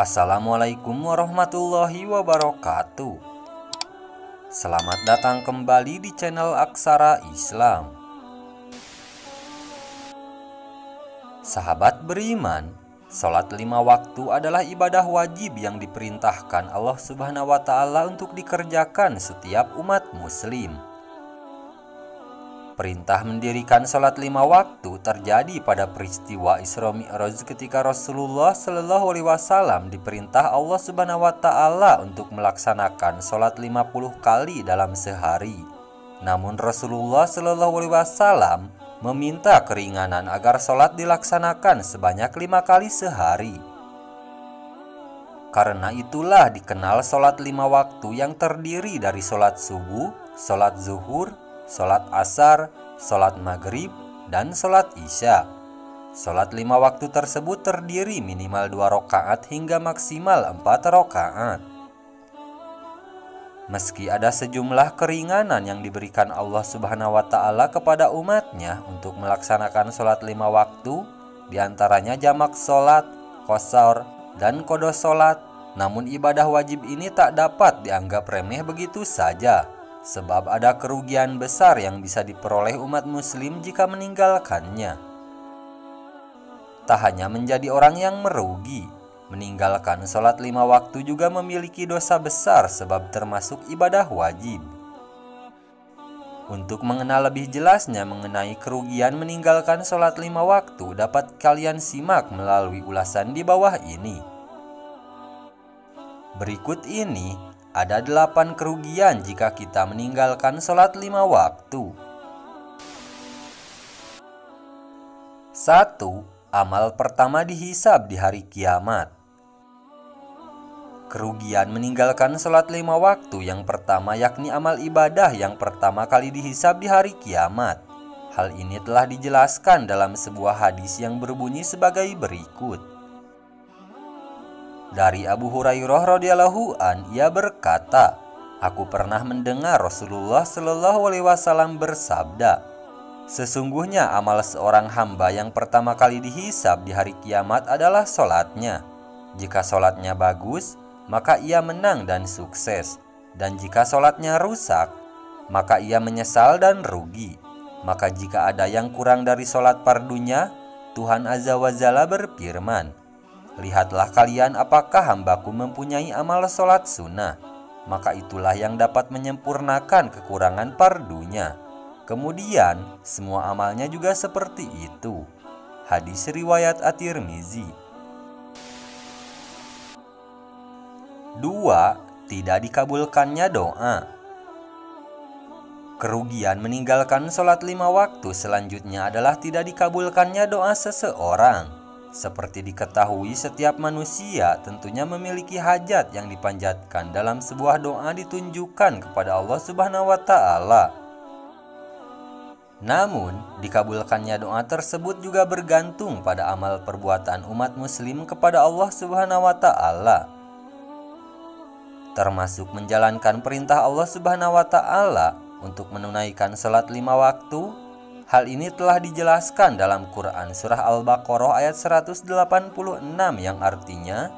Assalamualaikum warahmatullahi wabarakatuh. Selamat datang kembali di channel Aksara Islam. Sahabat beriman, sholat 5 waktu adalah ibadah wajib yang diperintahkan Allah Subhanahu wa Ta'ala untuk dikerjakan setiap umat Muslim. Perintah mendirikan sholat 5 waktu terjadi pada peristiwa Isra Mi'raj ketika Rasulullah Shallallahu Alaihi Wasallam diperintah Allah Subhanahu Wa Ta'ala untuk melaksanakan sholat 50 kali dalam sehari. Namun Rasulullah Shallallahu Alaihi Wasallam meminta keringanan agar sholat dilaksanakan sebanyak 5 kali sehari. Karena itulah dikenal sholat 5 waktu yang terdiri dari sholat subuh, sholat zuhur, sholat asar, sholat maghrib, dan sholat isya. Sholat 5 waktu tersebut terdiri minimal 2 rakaat hingga maksimal 4 rakaat. Meski ada sejumlah keringanan yang diberikan Allah Subhanahu wa Ta'ala kepada umatnya untuk melaksanakan sholat 5 waktu, diantaranya jamak sholat, qashar, dan qada sholat, namun ibadah wajib ini tak dapat dianggap remeh begitu saja. Sebab ada kerugian besar yang bisa diperoleh umat muslim jika meninggalkannya. Tak hanya menjadi orang yang merugi, meninggalkan sholat 5 waktu juga memiliki dosa besar sebab termasuk ibadah wajib. Untuk mengenal lebih jelasnya mengenai kerugian meninggalkan sholat 5 waktu dapat kalian simak melalui ulasan di bawah ini. Berikut ini ada 8 kerugian jika kita meninggalkan sholat 5 waktu. 1. Amal pertama dihisab di hari kiamat. Kerugian meninggalkan sholat 5 waktu yang pertama yakni amal ibadah yang pertama kali dihisab di hari kiamat. Hal ini telah dijelaskan dalam sebuah hadis yang berbunyi sebagai berikut. Dari Abu Hurairah radhiyallahu an, ia berkata, "Aku pernah mendengar Rasulullah Shallallahu Alaihi Wasallam bersabda, sesungguhnya amal seorang hamba yang pertama kali dihisab di hari kiamat adalah sholatnya. Jika sholatnya bagus, maka ia menang dan sukses. Dan jika sholatnya rusak, maka ia menyesal dan rugi. Maka jika ada yang kurang dari sholat fardunya, Tuhan Azza wa Jalla berfirman, lihatlah kalian apakah hambaku mempunyai amal sholat sunnah, maka itulah yang dapat menyempurnakan kekurangan fardunya. Kemudian semua amalnya juga seperti itu." Hadis riwayat At-Tirmizi. 2. Tidak dikabulkannya doa. Kerugian meninggalkan sholat 5 waktu selanjutnya adalah tidak dikabulkannya doa seseorang. Seperti diketahui, setiap manusia tentunya memiliki hajat yang dipanjatkan dalam sebuah doa ditunjukkan kepada Allah Subhanahu wa Ta'ala. Namun, dikabulkannya doa tersebut juga bergantung pada amal perbuatan umat muslim kepada Allah Subhanahu wa Ta'ala. Termasuk menjalankan perintah Allah Subhanahu wa Ta'ala untuk menunaikan salat 5 waktu. Hal ini telah dijelaskan dalam Quran Surah Al-Baqarah ayat 186 yang artinya,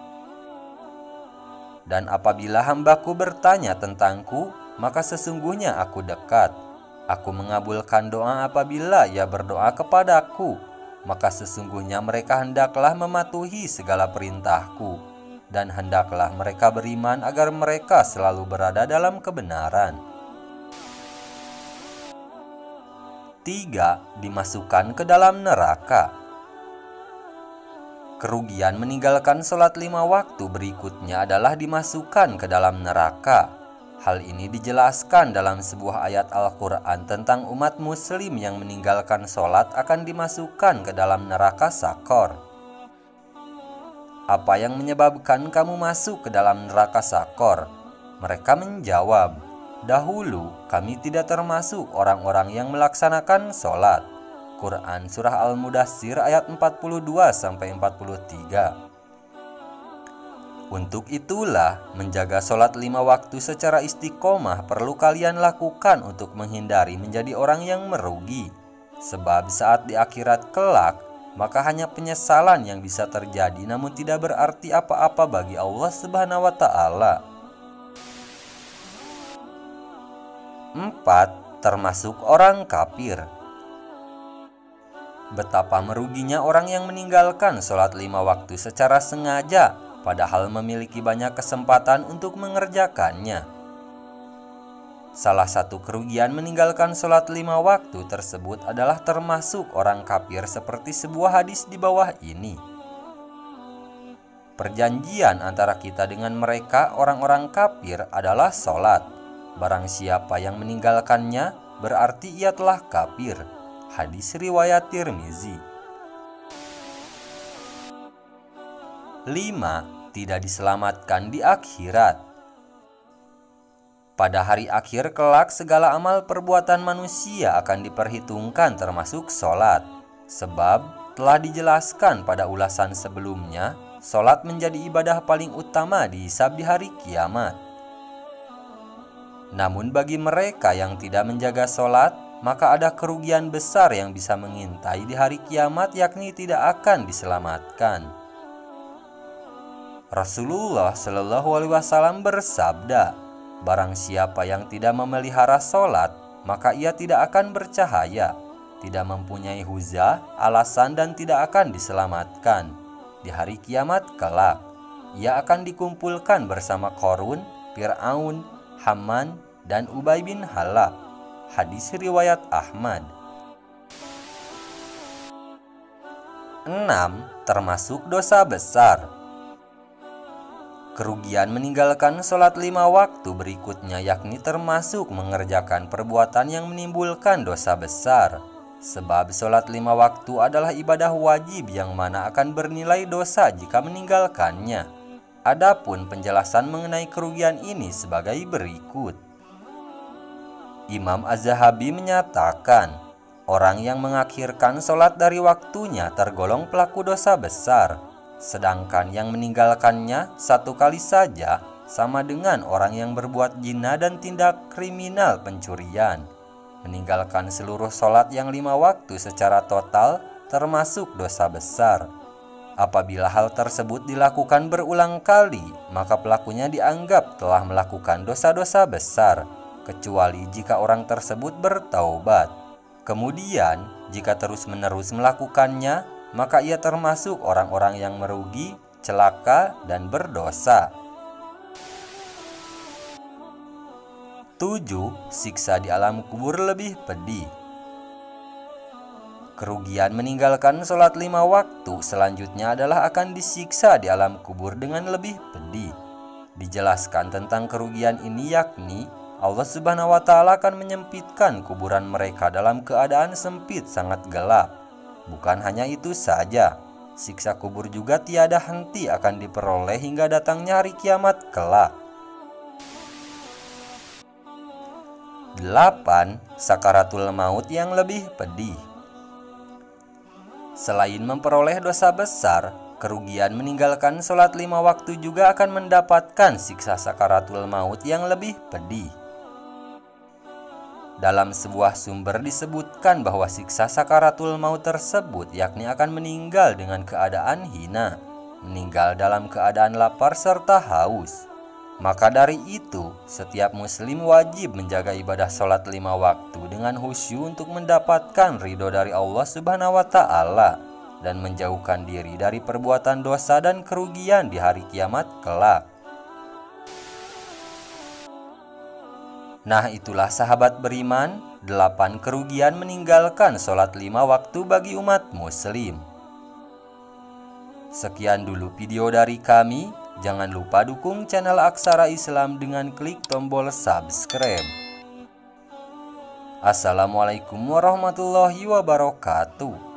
"Dan apabila hambaku bertanya tentangku, maka sesungguhnya aku dekat. Aku mengabulkan doa apabila ia berdoa kepadaku. Maka sesungguhnya mereka hendaklah mematuhi segala perintahku. Dan hendaklah mereka beriman agar mereka selalu berada dalam kebenaran." 3. Dimasukkan ke dalam neraka. Kerugian meninggalkan sholat 5 waktu berikutnya adalah dimasukkan ke dalam neraka. Hal ini dijelaskan dalam sebuah ayat Al-Quran tentang umat muslim yang meninggalkan sholat akan dimasukkan ke dalam neraka Sakor. "Apa yang menyebabkan kamu masuk ke dalam neraka Sakor?" Mereka menjawab, "Dahulu kami tidak termasuk orang-orang yang melaksanakan sholat." Quran Surah Al-Mudaththir ayat 42-43. Untuk itulah menjaga sholat 5 waktu secara istiqomah perlu kalian lakukan untuk menghindari menjadi orang yang merugi. Sebab saat di akhirat kelak, maka hanya penyesalan yang bisa terjadi, namun tidak berarti apa-apa bagi Allah Subhanahu wa Ta'ala. 4. Termasuk orang kafir. Betapa meruginya orang yang meninggalkan sholat 5 waktu secara sengaja, padahal memiliki banyak kesempatan untuk mengerjakannya. Salah satu kerugian meninggalkan sholat 5 waktu tersebut adalah termasuk orang kafir seperti sebuah hadis di bawah ini. Perjanjian antara kita dengan mereka orang-orang kafir adalah sholat. Barang siapa yang meninggalkannya berarti ia telah kafir. Hadis riwayat Tirmizi. 5. Tidak diselamatkan di akhirat. Pada hari akhir kelak segala amal perbuatan manusia akan diperhitungkan termasuk sholat. Sebab telah dijelaskan pada ulasan sebelumnya, sholat menjadi ibadah paling utama dihisab di hari kiamat. Namun bagi mereka yang tidak menjaga sholat, maka ada kerugian besar yang bisa mengintai di hari kiamat, yakni tidak akan diselamatkan. Rasulullah Shallallahu Alaihi Wasallam bersabda, barang siapa yang tidak memelihara sholat, maka ia tidak akan bercahaya, tidak mempunyai hujah, alasan, dan tidak akan diselamatkan. Di hari kiamat kelak, ia akan dikumpulkan bersama Qarun, Fir'aun, Haman, dan Ubay bin Khalaf. Hadis riwayat Ahmad. 6. Termasuk dosa besar. Kerugian meninggalkan sholat 5 waktu berikutnya yakni termasuk mengerjakan perbuatan yang menimbulkan dosa besar. Sebab sholat 5 waktu adalah ibadah wajib yang mana akan bernilai dosa jika meninggalkannya. Adapun penjelasan mengenai kerugian ini sebagai berikut. Imam Az-Zahabi menyatakan, orang yang mengakhirkan sholat dari waktunya tergolong pelaku dosa besar, sedangkan yang meninggalkannya satu kali saja sama dengan orang yang berbuat zina dan tindak kriminal pencurian. Meninggalkan seluruh sholat yang 5 waktu secara total termasuk dosa besar. Apabila hal tersebut dilakukan berulang kali, maka pelakunya dianggap telah melakukan dosa-dosa besar, kecuali jika orang tersebut bertaubat. Kemudian, jika terus-menerus melakukannya, maka ia termasuk orang-orang yang merugi, celaka, dan berdosa. 7. Siksa di alam kubur lebih pedih. Kerugian meninggalkan sholat 5 waktu selanjutnya adalah akan disiksa di alam kubur dengan lebih pedih. Dijelaskan tentang kerugian ini yakni Allah Subhanahu wa Ta'ala akan menyempitkan kuburan mereka dalam keadaan sempit sangat gelap. Bukan hanya itu saja, siksa kubur juga tiada henti akan diperoleh hingga datangnya hari kiamat kelak. 8. Sakaratul maut yang lebih pedih. Selain memperoleh dosa besar, kerugian meninggalkan sholat 5 waktu juga akan mendapatkan siksa sakaratul maut yang lebih pedih. Dalam sebuah sumber disebutkan bahwa siksa sakaratul maut tersebut yakni akan meninggal dengan keadaan hina, meninggal dalam keadaan lapar serta haus. Maka dari itu, setiap muslim wajib menjaga ibadah sholat 5 waktu dengan khusyuk untuk mendapatkan ridho dari Allah Subhanahu wa Ta'ala dan menjauhkan diri dari perbuatan dosa dan kerugian di hari kiamat kelak. Nah, itulah sahabat beriman, 8 kerugian meninggalkan sholat 5 waktu bagi umat muslim. Sekian dulu video dari kami. Jangan lupa dukung channel Aksara Islam dengan klik tombol subscribe. Assalamualaikum warahmatullahi wabarakatuh.